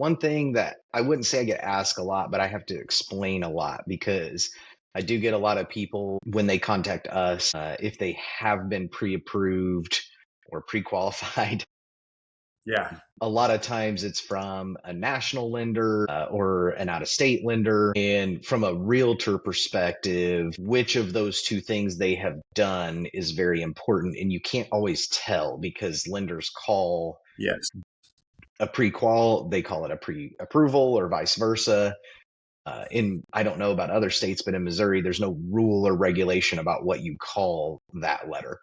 one thing that I wouldn't say I get asked a lot, but I have to explain a lot because I do get a lot of people when they contact us, if they have been pre-approved or pre-qualified. Yeah. A lot of times it's from a national lender or an out-of-state lender. And from a realtor perspective, which of those two things they have done is very important. And you can't always tell because lenders call Yes. a pre-qual, they call it a pre-approval or vice versa. I don't know about other states, but in Missouri, there's no rule or regulation about what you call that letter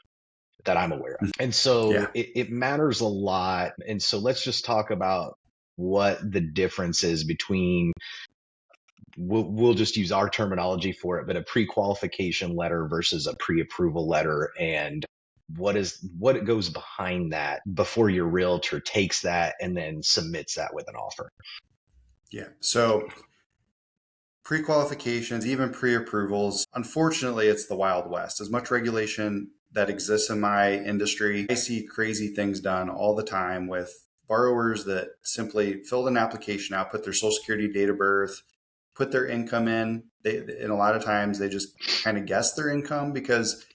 that I'm aware of. And so Yeah. it matters a lot. And so let's just talk about what the difference is between, we'll just use our terminology for it, but a pre-qualification letter versus a pre-approval letter, and what goes behind that before your realtor takes that and then submits that with an offer. Yeah. So pre-qualifications, even pre-approvals, unfortunately, it's the Wild West. As much regulation that exists in my industry, I see crazy things done all the time with borrowers that simply filled an application out, put their social security, date of birth, put their income in. And a lot of times they just kind of guess their income because,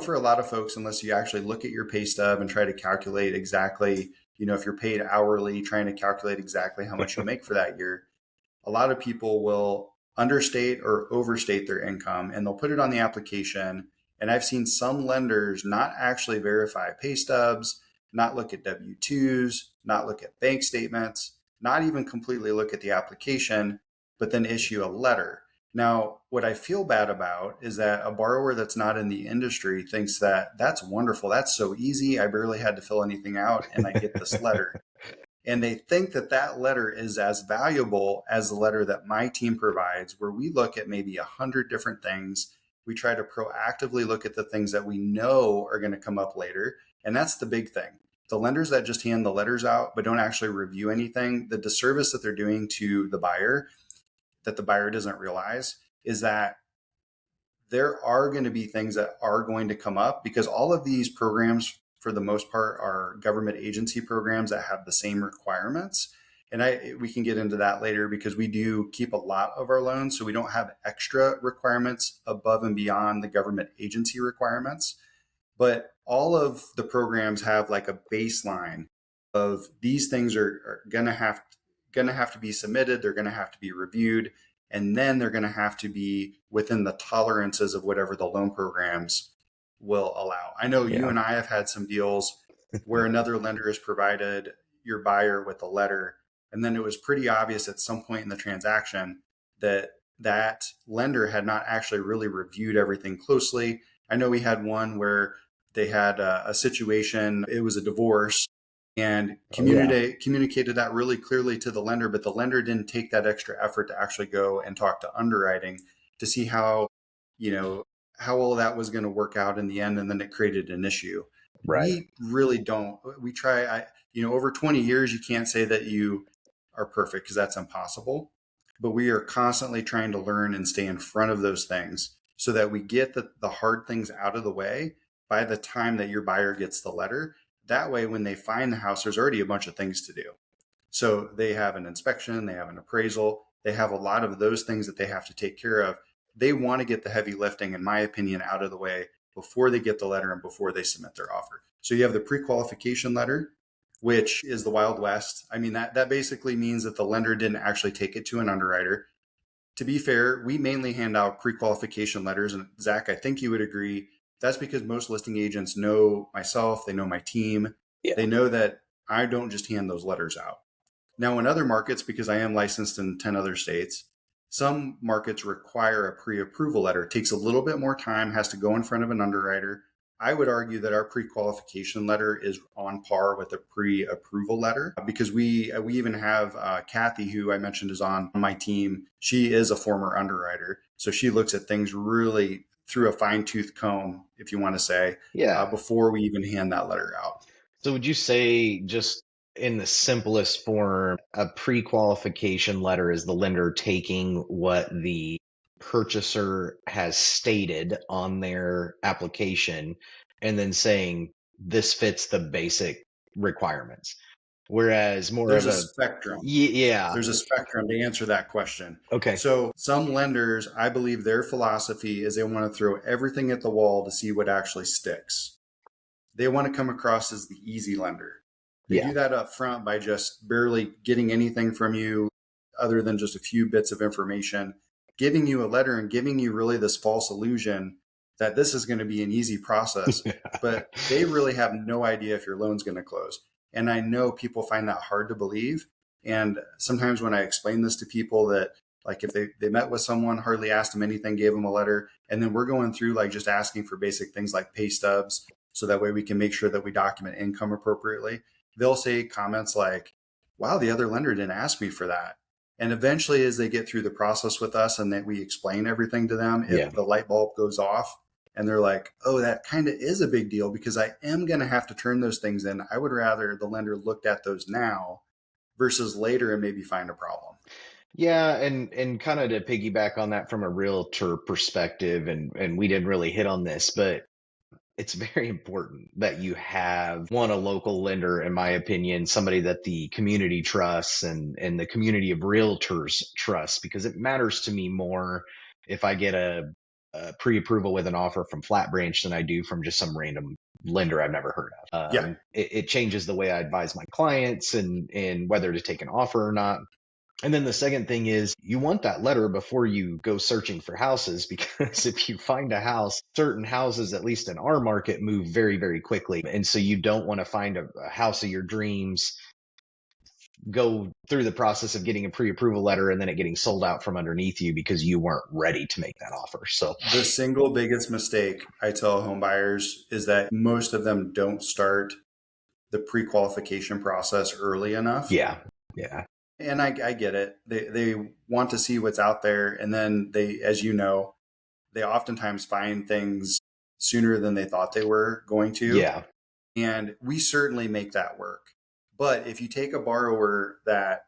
for a lot of folks, unless you actually look at your pay stub and try to calculate exactly, if you're paid hourly, trying to calculate exactly how much you make for that year, a lot of people will understate or overstate their income and they'll put it on the application. And I've seen some lenders not actually verify pay stubs, not look at W-2s, not look at bank statements, not even completely look at the application, but then issue a letter. Now, what I feel bad about is that a borrower that's not in the industry thinks that that's wonderful. That's so easy. I barely had to fill anything out and I get this letter. And they think that that letter is as valuable as the letter that my team provides, where we look at maybe 100 different things. We try to proactively look at the things that we know are going to come up later. And that's the big thing. The lenders that just hand the letters out, but don't actually review anything, the disservice that they're doing to the buyer, that the buyer doesn't realize, is that there are going to be things that are going to come up because all of these programs, for the most part, are government agency programs that have the same requirements. And we can get into that later because we do keep a lot of our loans. So we don't have extra requirements above and beyond the government agency requirements. But all of the programs have like a baseline of these things are going to have to be submitted. They're going to have to be reviewed. And then they're going to have to be within the tolerances of whatever the loan programs will allow. I know you and I have had some deals where another lender has provided your buyer with a letter, and then it was pretty obvious at some point in the transaction that that lender had not actually really reviewed everything closely. I know we had one where they had a situation, it was a divorce, and communicated that really clearly to the lender, but the lender didn't take that extra effort to actually go and talk to underwriting to see how all that was going to work out in the end. And then it created an issue. Right. We really don't. We try, over 20 years, you can't say that you are perfect because that's impossible. But we are constantly trying to learn and stay in front of those things so that we get the hard things out of the way by the time that your buyer gets the letter. That way, when they find the house, there's already a bunch of things to do. So they have an inspection, they have an appraisal, they have a lot of those things that they have to take care of. They want to get the heavy lifting, in my opinion, out of the way before they get the letter and before they submit their offer. So you have the pre-qualification letter, which is the Wild West. I mean, that basically means that the lender didn't actually take it to an underwriter. To be fair, we mainly hand out pre-qualification letters. And Zach, I think you would agree, that's because most listing agents know myself, they know my team. Yeah. They know that I don't just hand those letters out. Now, in other markets, because I am licensed in 10 other states, some markets require a pre-approval letter. It takes a little bit more time, has to go in front of an underwriter. I would argue that our pre-qualification letter is on par with a pre-approval letter because we even have Kathy, who I mentioned is on my team. She is a former underwriter. So she looks at things really through a fine-tooth comb, if you want to say, before we even hand that letter out. So would you say, just in the simplest form, a pre-qualification letter is the lender taking what the purchaser has stated on their application and then saying this fits the basic requirements? Whereas more There's of a a, spectrum. yeah. There's a spectrum to answer that question. Okay. So some lenders, I believe their philosophy is they want to throw everything at the wall to see what actually sticks. They want to come across as the easy lender. They do that up front by just barely getting anything from you other than just a few bits of information, giving you a letter and giving you really this false illusion that this is going to be an easy process, but they really have no idea if your loan's going to close. And I know people find that hard to believe. And sometimes when I explain this to people that like if they met with someone, hardly asked them anything, gave them a letter, and then we're going through like just asking for basic things like pay stubs, so that way we can make sure that we document income appropriately. They'll say comments like, wow, the other lender didn't ask me for that. And eventually as they get through the process with us and that we explain everything to them, if the light bulb goes off and they're like, oh, that kind of is a big deal because I am going to have to turn those things in. I would rather the lender looked at those now versus later and maybe find a problem. Yeah, and kind of to piggyback on that from a realtor perspective, and we didn't really hit on this, but it's very important that you have a local lender, in my opinion, somebody that the community trusts and the community of realtors trusts, because it matters to me more if I get a pre-approval with an offer from Flat Branch than I do from just some random lender I've never heard of. It changes the way I advise my clients and whether to take an offer or not. And then the second thing is you want that letter before you go searching for houses, because if you find a house, certain houses, at least in our market, move very, very quickly. And so you don't want to find a house of your dreams, go through the process of getting a pre-approval letter and then it getting sold out from underneath you because you weren't ready to make that offer. So the single biggest mistake I tell home buyers is that most of them don't start the pre-qualification process early enough. Yeah. And I get it. They want to see what's out there. And then they, as you know, they oftentimes find things sooner than they thought they were going to. Yeah. And we certainly make that work. But if you take a borrower that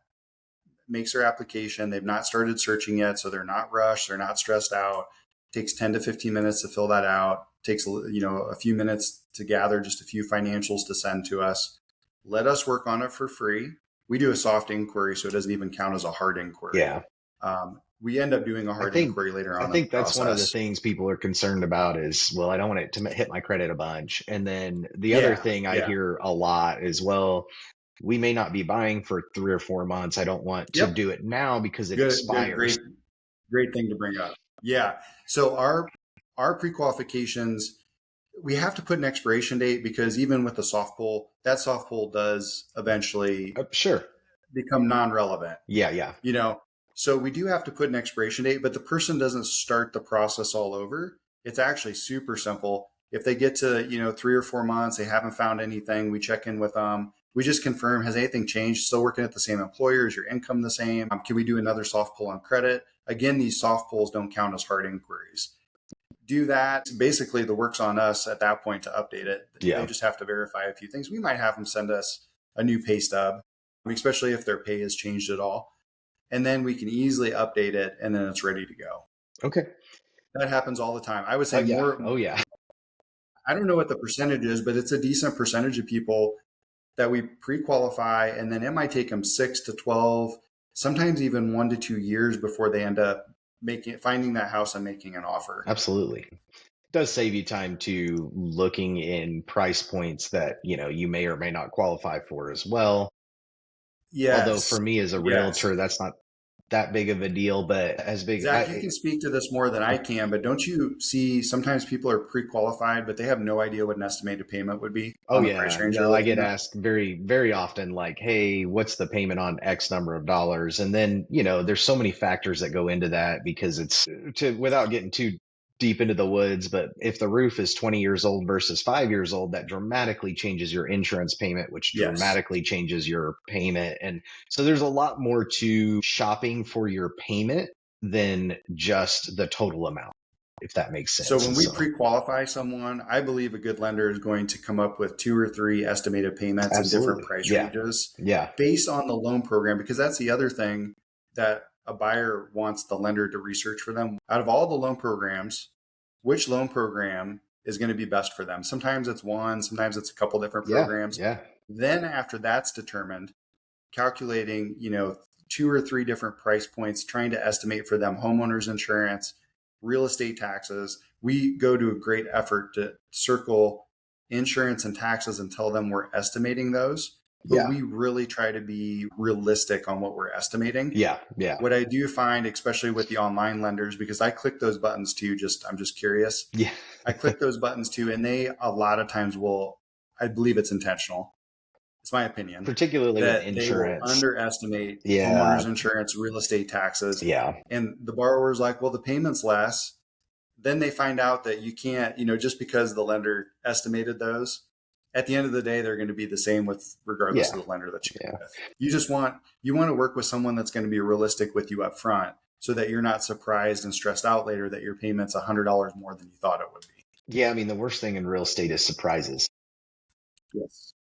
makes their application, they've not started searching yet, so they're not rushed, they're not stressed out, it takes 10 to 15 minutes to fill that out, it takes a few minutes to gather just a few financials to send to us. Let us work on it for free. We do a soft inquiry, so it doesn't even count as a hard inquiry. Yeah. We end up doing a hard inquiry later on. I think that's one of the things people are concerned about is, well, I don't want it to hit my credit a bunch. And then the other thing I hear a lot is, well, we may not be buying for 3 or 4 months. I don't want to do it now because it expires. Great thing to bring up. Yeah. So our pre-qualifications, we have to put an expiration date because even with the soft pull, that soft pull does eventually become non-relevant. Yeah. So we do have to put an expiration date, but the person doesn't start the process all over. It's actually super simple. If they get to, 3 or 4 months, they haven't found anything, we check in with them. We just confirm, has anything changed? Still working at the same employer? Is your income the same? Can we do another soft pull on credit? Again, these soft pulls don't count as hard inquiries. Do that. Basically, the work's on us at that point to update it. They just have to verify a few things. We might have them send us a new pay stub, especially if their pay has changed at all. And then we can easily update it and then it's ready to go. Okay. That happens all the time. I would say more. Oh, yeah. I don't know what the percentage is, but it's a decent percentage of people that we pre-qualify, and then it might take them 6 to 12, sometimes even 1 to 2 years before they end up finding that house and making an offer. Absolutely. It does save you time to looking in price points that, you may or may not qualify for as well. Yes. Although for me as a realtor, that's not that big of a deal, but as big. Zac, you can speak to this more than I can, but don't you see sometimes people are pre-qualified, but they have no idea what an estimated payment would be? Oh, yeah. No, I get asked very, very often, like, hey, what's the payment on X number of dollars? And then, there's so many factors that go into that because without getting too deep into the woods, but if the roof is 20 years old versus 5 years old, that dramatically changes your insurance payment, which dramatically changes your payment. And so there's a lot more to shopping for your payment than just the total amount, if that makes sense. So when we pre-qualify someone, I believe a good lender is going to come up with 2 or 3 estimated payments in different price ranges based on the loan program, because that's the other thing that a buyer wants the lender to research for them. Out of all the loan programs, which loan program is going to be best for them? Sometimes it's one, sometimes it's a couple different programs. Then after that's determined, calculating, 2 or 3 different price points, trying to estimate for them homeowners insurance, real estate taxes. We go to a great effort to circle insurance and taxes and tell them we're estimating those. But we really try to be realistic on what we're estimating. Yeah. What I do find, especially with the online lenders, because I click those buttons too, I'm just curious. Yeah. I click those buttons too, and they a lot of times I believe it's intentional. It's my opinion. Particularly that with insurance. They will underestimate homeowners insurance, real estate taxes. Yeah. And the borrower's like, well, the payment's less. Then they find out that you can't, just because the lender estimated those, at the end of the day, they're going to be the same regardless of the lender that you go with. You want to work with someone that's going to be realistic with you up front so that you're not surprised and stressed out later that your payment's $100 more than you thought it would be. Yeah. I mean, the worst thing in real estate is surprises. Yes.